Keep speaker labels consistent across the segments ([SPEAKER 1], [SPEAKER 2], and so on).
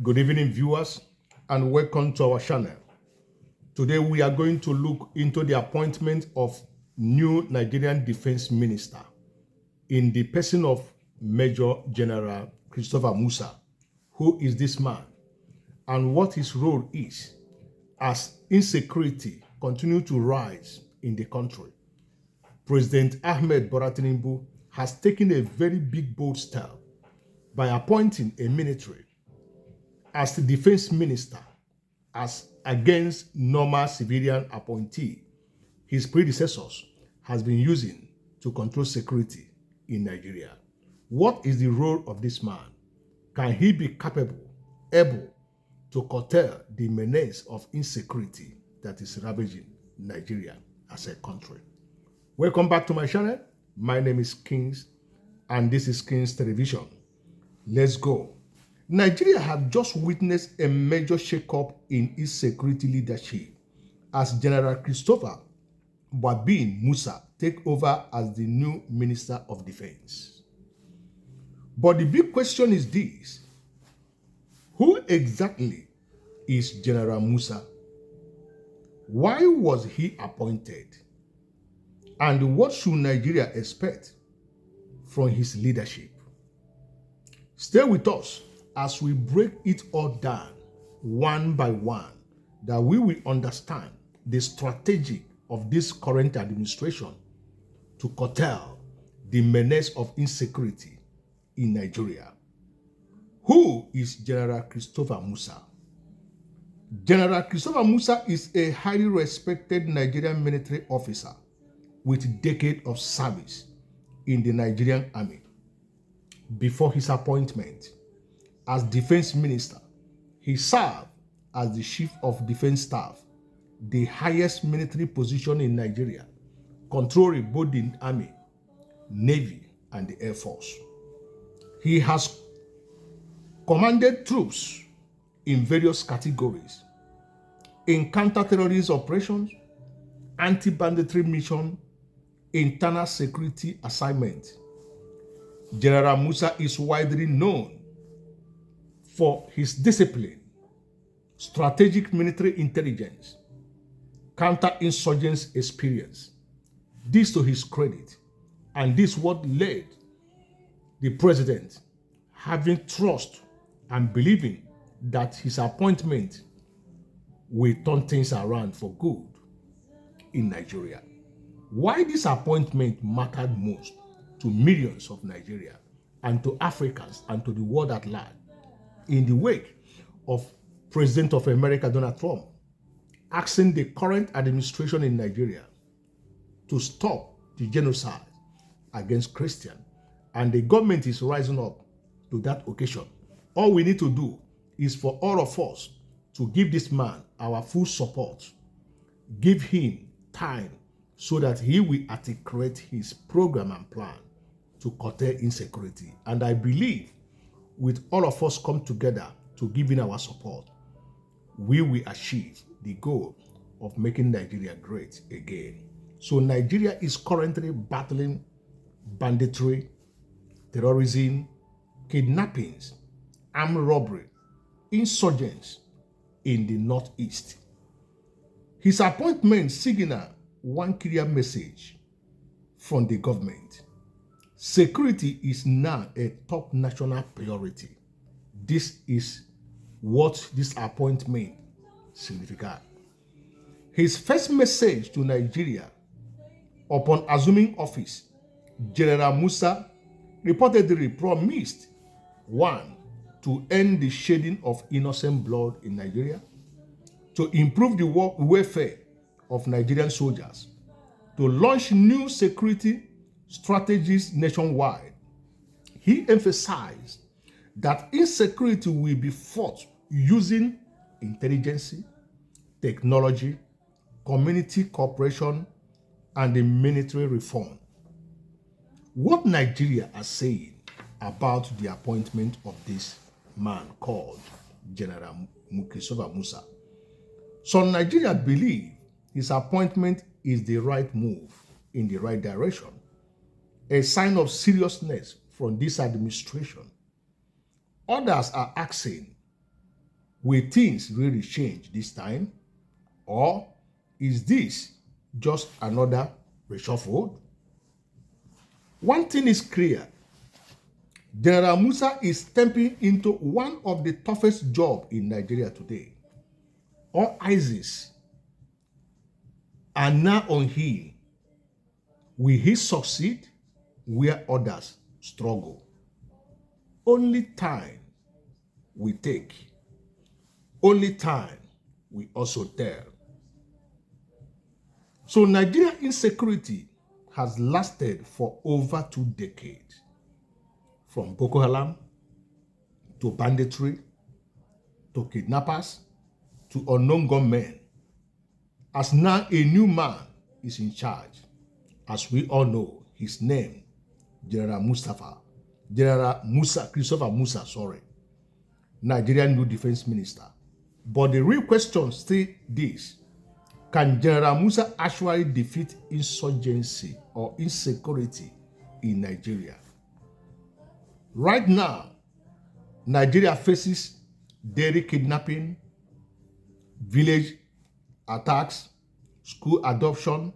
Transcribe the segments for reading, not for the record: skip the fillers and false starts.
[SPEAKER 1] Good evening, viewers, and welcome to our channel. Today, we are going to look into the appointment of new Nigerian Defense Minister in the person of Major General Christopher Musa. Who is this man and what his role is as insecurity continues to rise in the country? President Ahmed Bola Tinubu has taken a very big, bold step by appointing a military as the defense minister as against normal civilian appointee his predecessors has been using to control security in Nigeria. What is the role of this man? Can he be able to curtail the menace of insecurity that is ravaging Nigeria as a country? Welcome back to my channel. My name is Kings and this is Kings Television. Let's go. Nigeria has just witnessed a major shakeup in its security leadership as General Christopher Gwabin Musa take over as the new Minister of Defense. But the big question is this: who exactly is General Musa? Why was he appointed? And what should Nigeria expect from his leadership? Stay with us as we break it all down one by one, that we will understand the strategy of this current administration to curtail the menace of insecurity in Nigeria. Who is General Christopher Musa? General Christopher Musa is a highly respected Nigerian military officer with decades of service in the Nigerian army. Before his appointment as defense minister, he served as the chief of defense staff, the highest military position in Nigeria, controlling both the army, navy, and the air force. He has commanded troops in various categories: in counter-terrorism operations, anti-banditry mission, internal security assignment. General Musa is widely known for his discipline, strategic military intelligence, counter-insurgents experience. This to his credit, and this what led the president having trust and believing that his appointment will turn things around for good in Nigeria. Why this appointment mattered most to millions of Nigeria and to Africans and to the world at large in the wake of President of America Donald Trump asking the current administration in Nigeria to stop the genocide against Christians, and the government is rising up to that occasion. All we need to do is for all of us to give this man our full support, give him time so that he will articulate his program and plan to curtail insecurity. And I believe with all of us come together to give in our support, we will achieve the goal of making Nigeria great again. So Nigeria is currently battling banditry, terrorism, kidnappings, armed robbery, insurgents in the northeast. His appointment signals one clear message from the government: security is now a top national priority. This is what this appointment signifies. His first message to Nigeria upon assuming office, General Musa reportedly promised: 1. To end the shedding of innocent blood in Nigeria, to improve the welfare of Nigerian soldiers, to launch new security strategies nationwide. He emphasized that insecurity will be fought using intelligence, technology, community cooperation, and the military reform. What Nigeria are saying about the appointment of this man called General Christopher Musa? Some Nigerians believe his appointment is the right move in the right direction, a sign of seriousness from this administration. Others are asking, Will things really change this time? Or is this just another reshuffle? One thing is clear. General Musa is stepping into one of the toughest jobs in Nigeria today. All ISIS are now on him. Will he succeed where others struggle? Only time we take. Only time we also tell. So Nigeria insecurity has lasted for over 2 decades. From Boko Haram to banditry to kidnappers to unknown gunmen. As now a new man is in charge. As we all know, his name, General Christopher Musa, Nigerian new defense minister. But the real question still this: can General Musa actually defeat insurgency or insecurity in Nigeria? Right now, Nigeria faces daily kidnapping, village attacks, school adoption,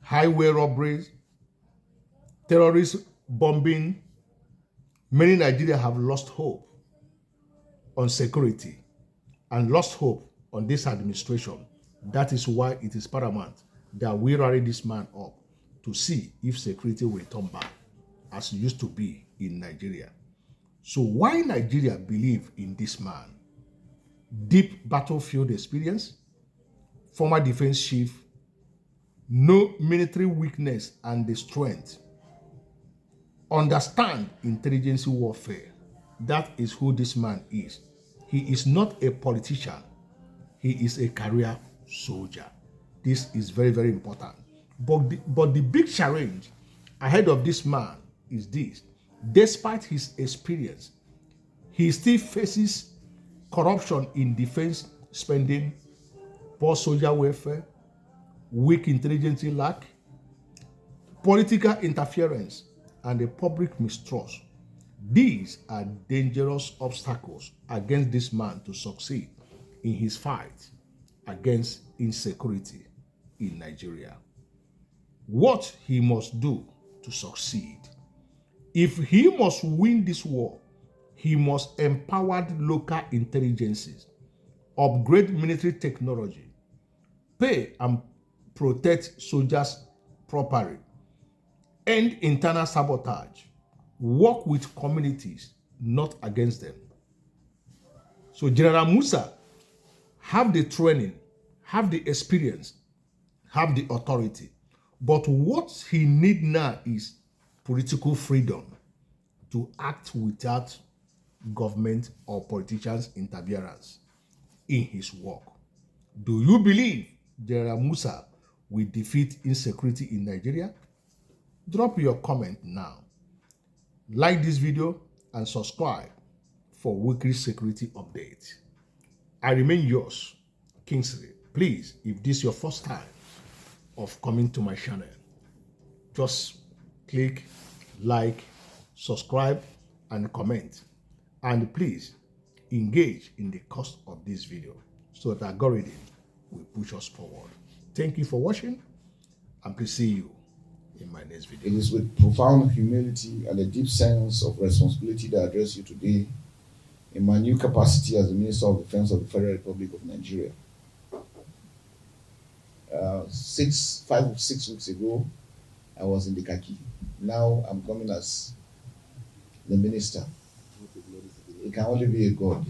[SPEAKER 1] highway robberies, terrorist bombing. Many Nigerians have lost hope on security and lost hope on this administration. That is why it is paramount that we rally this man up to see if security will turn back as it used to be in Nigeria. So why Nigeria believe in this man? Deep battlefield experience, former defense chief, no military weakness and the strength, understand intelligence warfare. That is who this man is. He is not a politician. He is a career soldier. This is very, very important. But the big challenge ahead of this man is this. Despite his experience, he still faces corruption in defense spending, poor soldier welfare, weak intelligence lack, political interference, and the public mistrust. These are dangerous obstacles against this man to succeed in his fight against insecurity in Nigeria. What he must do to succeed. If he must win this war, he must empower local intelligences, upgrade military technology, pay and protect soldiers properly, end internal sabotage, work with communities, not against them. So General Musa have the training, have the experience, have the authority. But what he needs now is political freedom to act without government or politicians' interference in his work. Do you believe General Musa will defeat insecurity in Nigeria? Drop your comment now. Like this video and subscribe for weekly security updates. I remain yours, Kingsley. Please, if this is your first time of coming to my channel, just click like, subscribe, and comment. And please engage in the course of this video so that algorithm will push us forward. Thank you for watching, and please see you in my next video.
[SPEAKER 2] It is with profound humility and a deep sense of responsibility that I address you today in my new capacity as the Minister of Defense of the Federal Republic of Nigeria. 5 or 6 weeks ago, I was in the khaki. Now I'm coming as the minister. It can only be a God.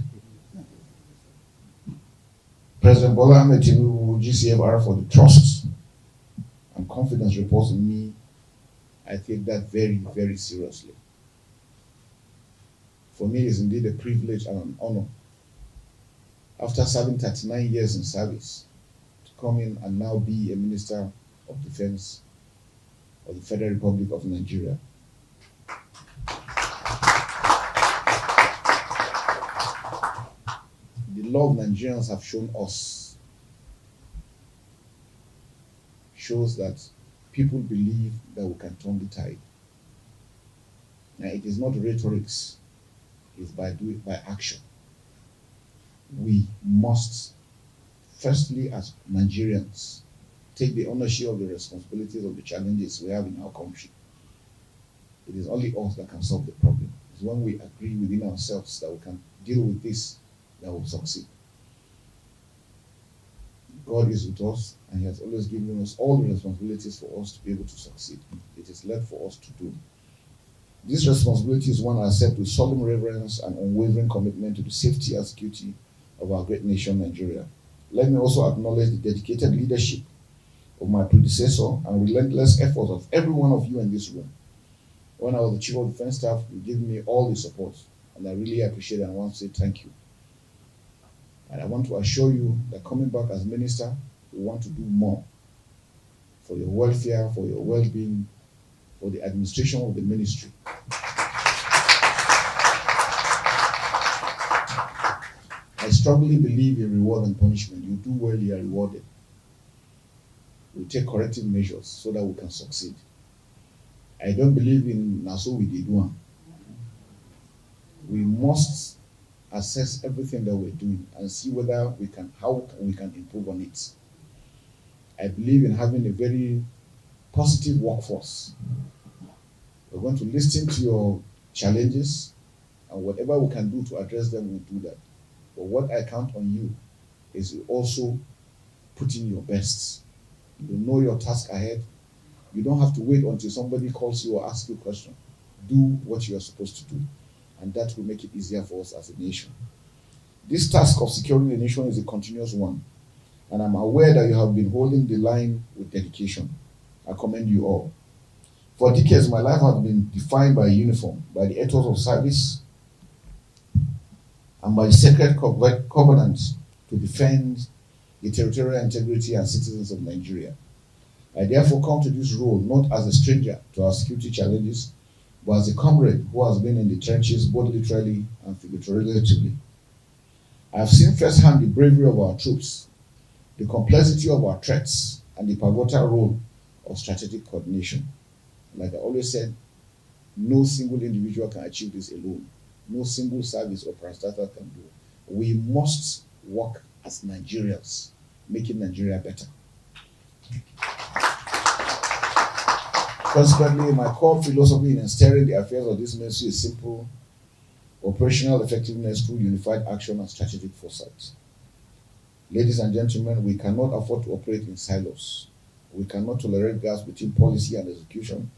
[SPEAKER 2] President Bola Ahmed Tinubu, GCFR, for the trust and confidence reposed in me. I take that very, very seriously. For me, it is indeed a privilege and an honor, after serving 39 years in service, to come in and now be a Minister of Defense of the Federal Republic of Nigeria. The love Nigerians have shown us shows that people believe that we can turn the tide. Now, it is not rhetorics, it's by action. we must, firstly, as Nigerians, take the ownership of the responsibilities of the challenges we have in our country. It is only us that can solve the problem. It's when we agree within ourselves that we can deal with this that will succeed. God is with us, and He has always given us all the responsibilities for us to be able to succeed. It is left for us to do. This responsibility is one I accept with solemn reverence and unwavering commitment to the safety and security of our great nation, Nigeria. Let me also acknowledge the dedicated leadership of my predecessor and relentless efforts of every one of you in this room. When I was the Chief of Defense Staff, you gave me all the support, and I really appreciate it, and I want to say thank you. And I want to assure you that coming back as minister, we want to do more for your welfare, for your well-being, for the administration of the ministry. I strongly believe in reward and punishment. You do well, you are rewarded. We take corrective measures so that we can succeed. I don't believe in Naso we did one. We must assess everything that we're doing and see whether how we can improve on it. I believe in having a very positive workforce. We're going to listen to your challenges, and whatever we can do to address them, we'll do that. But what I count on you is you also put in your best. You know your task ahead. You don't have to wait until somebody calls you or asks you a question. Do what you are supposed to do, and that will make it easier for us as a nation. This task of securing the nation is a continuous one, and I'm aware that you have been holding the line with dedication. I commend you all. For decades, my life has been defined by a uniform, by the ethos of service, and by the sacred covenant to defend the territorial integrity and citizens of Nigeria. I therefore come to this role not as a stranger to our security challenges, but as a comrade who has been in the trenches both literally and figuratively. I have seen firsthand the bravery of our troops, the complexity of our threats, and the pivotal role of strategic coordination. Like I always said, no single individual can achieve this alone. No single service or parastatal can do. We must work as Nigerians, making Nigeria better. Consequently, my core philosophy in steering the affairs of this ministry is simple: operational effectiveness through unified action and strategic foresight. Ladies and gentlemen, we cannot afford to operate in silos. We cannot tolerate gaps between policy and execution,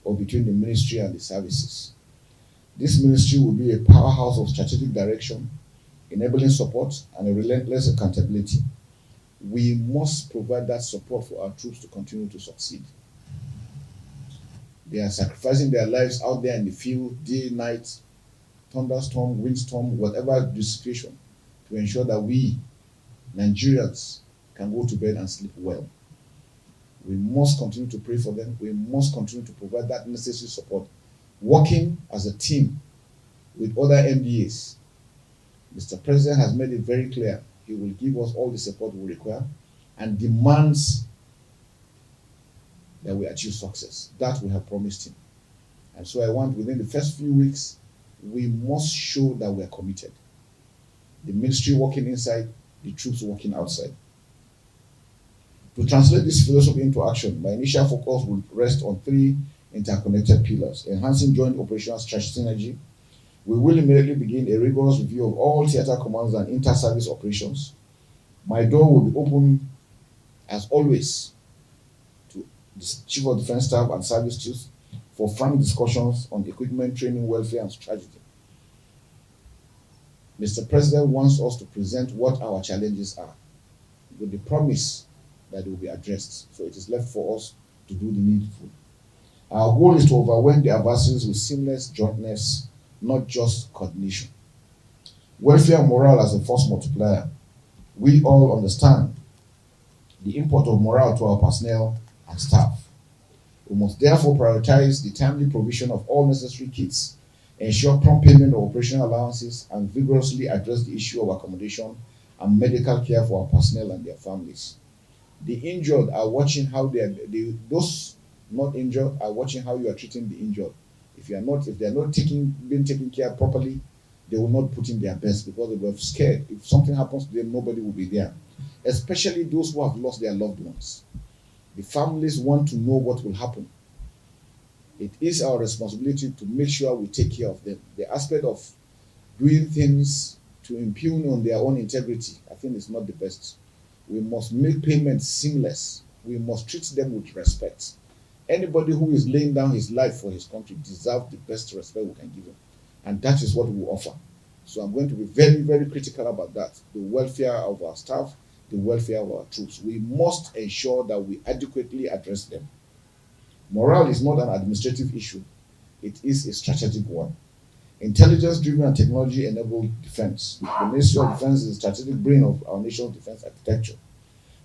[SPEAKER 2] or between the ministry and the services. This ministry will be a powerhouse of strategic direction, enabling support, and a relentless accountability. We must provide that support for our troops to continue to succeed. They are sacrificing their lives out there in the field, day, night, thunderstorm, windstorm, whatever the situation, to ensure that we, Nigerians, can go to bed and sleep well. We must continue to pray for them. We must continue to provide that necessary support, working as a team with other MDAs. Mr. President has made it very clear he will give us all the support we require and demands that we achieve success. That we have promised him. And so I want, within the first few weeks, we must show that we are committed. The ministry working inside, the troops working outside. To translate this philosophy into action, my initial focus will rest on three interconnected pillars: enhancing joint operational synergy. We will immediately begin a rigorous review of all theater commands and inter-service operations. My door will be open, as always, to the Chief of Defense Staff and Service Chiefs for frank discussions on equipment, training, welfare, and strategy. Mr. President wants us to present what our challenges are, with the promise that they will be addressed. So it is left for us to do the needful. Our goal is to overwhelm the adversaries with seamless jointness, not just coordination. Welfare and morale as a force multiplier. We all understand the import of morale to our personnel and staff. We must therefore prioritize the timely provision of all necessary kits, ensure prompt payment of operational allowances, and vigorously address the issue of accommodation and medical care for our personnel and their families. The injured are watching how those not injured are watching how you are treating the injured. If they are not being taken care of properly, they will not put in their best because they were scared. If something happens to them, nobody will be there, especially those who have lost their loved ones. The families want to know what will happen. It is our responsibility to make sure we take care of them. The aspect of doing things to impugn on their own integrity, I think is not the best. We must make payments seamless. We must treat them with respect. Anybody who is laying down his life for his country deserves the best respect we can give him. And that is what we will offer. So I'm going to be very, very critical about that. The welfare of our staff, the welfare of our troops. We must ensure that we adequately address them. Morale is not an administrative issue. It is a strategic one. Intelligence-driven and technology-enabled defense. The Ministry of Defense is the strategic brain of our national defense architecture.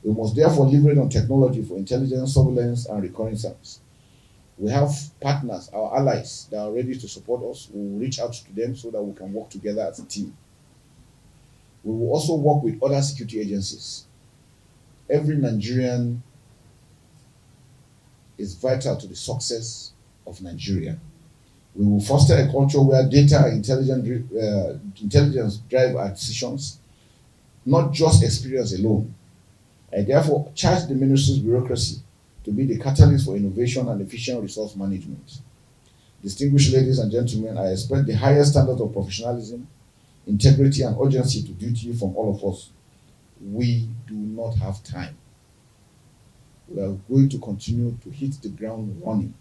[SPEAKER 2] We must therefore leverage on technology for intelligence, surveillance, and reconnaissance. We have partners, our allies, that are ready to support us. We will reach out to them so that we can work together as a team. We will also work with other security agencies. Every Nigerian is vital to the success of Nigeria. We will foster a culture where data and intelligence drive our decisions, not just experience alone. I therefore charge the ministry's bureaucracy to be the catalyst for innovation and efficient resource management. Distinguished ladies and gentlemen, I expect the highest standard of professionalism, integrity, and urgency to duty from all of us. We do not have time. We are going to continue to hit the ground running.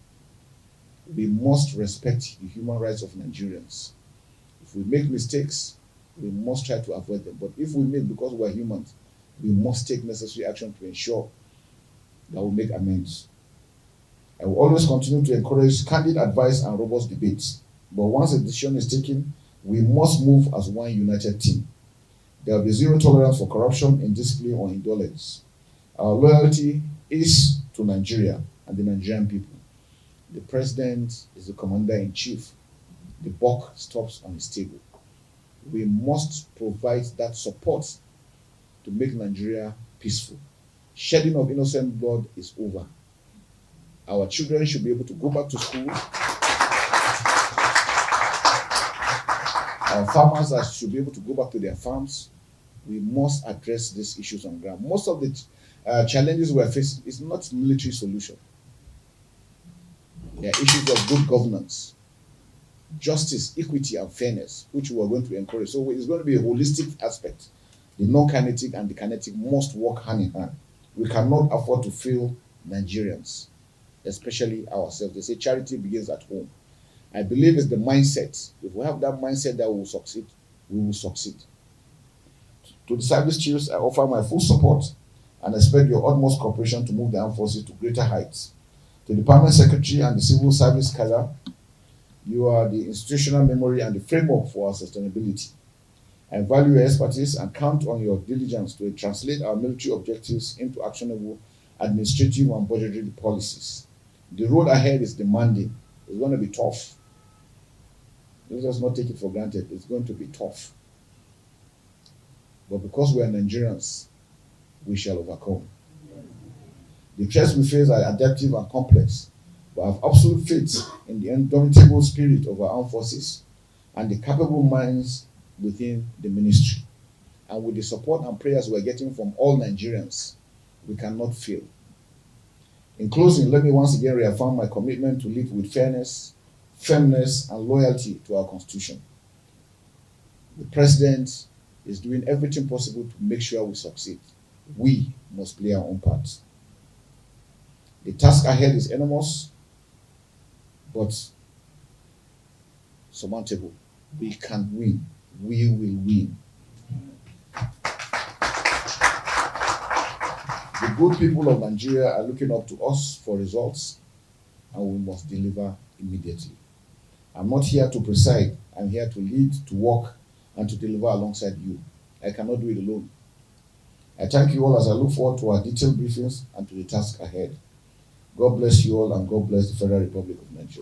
[SPEAKER 2] We must respect the human rights of Nigerians. If we make mistakes, we must try to avoid them. But if we make, because we are humans, we must take necessary action to ensure that we make amends. I will always continue to encourage candid advice and robust debates. But once a decision is taken, we must move as one united team. There will be zero tolerance for corruption, indiscipline, or indolence. Our loyalty is to Nigeria and the Nigerian people. The president is the commander-in-chief. The buck stops on his table. We must provide that support to make Nigeria peaceful. Shedding of innocent blood is over. Our children should be able to go back to school. Our farmers should be able to go back to their farms. We must address these issues on ground. Most of the challenges we are facing is not military solution. There are issues of good governance, justice, equity, and fairness, which we are going to encourage. So it's going to be a holistic aspect. The non-kinetic and the kinetic must work hand in hand. We cannot afford to fail Nigerians, especially ourselves. They say charity begins at home. I believe it's the mindset. If we have that mindset that we will succeed, we will succeed. To the service chiefs, I offer my full support and expect your utmost cooperation to move the armed forces to greater heights. To the Permanent Secretary and the Civil Service Cadre, you are the institutional memory and the framework for our sustainability. I value your expertise and count on your diligence to translate our military objectives into actionable administrative and budgetary policies. The road ahead is demanding. It's going to be tough. Let us not take it for granted. It's going to be tough. But because we are Nigerians, we shall overcome. The threats we face are adaptive and complex, but I have absolute faith in the indomitable spirit of our armed forces and the capable minds within the ministry. And with the support and prayers we're getting from all Nigerians, we cannot fail. In closing, let me once again reaffirm my commitment to live with fairness, firmness, and loyalty to our Constitution. The President is doing everything possible to make sure we succeed. We must play our own part. The task ahead is enormous, but surmountable. We can win. We will win. The good people of Nigeria are looking up to us for results, and we must deliver immediately. I'm not here to preside. I'm here to lead, to work, and to deliver alongside you. I cannot do it alone. I thank you all as I look forward to our detailed briefings and to the task ahead. God bless you all, and God bless the Federal Republic of Nigeria.